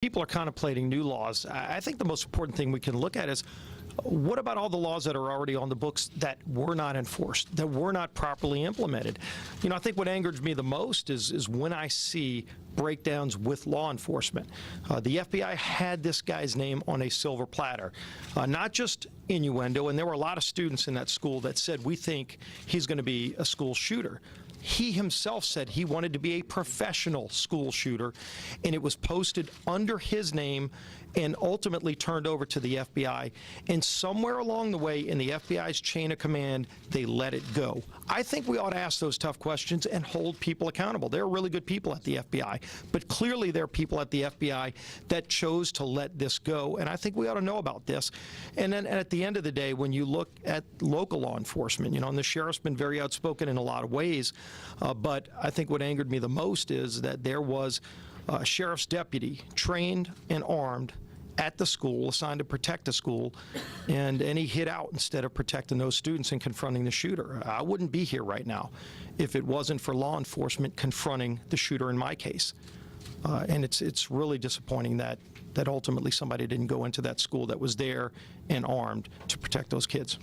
people are contemplating new laws, I think the most important thing we can look at is what about all the laws that are already on the books that were not enforced, that were not properly implemented? I think what angers me the most is when I see breakdowns with law enforcement. The FBI had this guy's name on a silver platter, not just innuendo, and there were a lot of students in that school that said, we think he's going to be a school shooter. He himself said he wanted to be a professional school shooter, and it was posted under his name and ultimately turned over to the FBI. And somewhere along the way in the FBI's chain of command, they let it go. I think we ought to ask those tough questions and hold people accountable. There are really good people at the FBI, but clearly there are people at the FBI that chose to let this go, and I think we ought to know about this. And then at the end of the day, when you look at local law enforcement, and the sheriff's been very outspoken in a lot of ways, but I think what angered me the most is that there was a sheriff's deputy trained and armed at the school, assigned to protect the school, and he hid out instead of protecting those students and confronting the shooter. I wouldn't be here right now if it wasn't for law enforcement confronting the shooter in my case. And it's really disappointing that ultimately somebody didn't go into that school that was there and armed to protect those kids.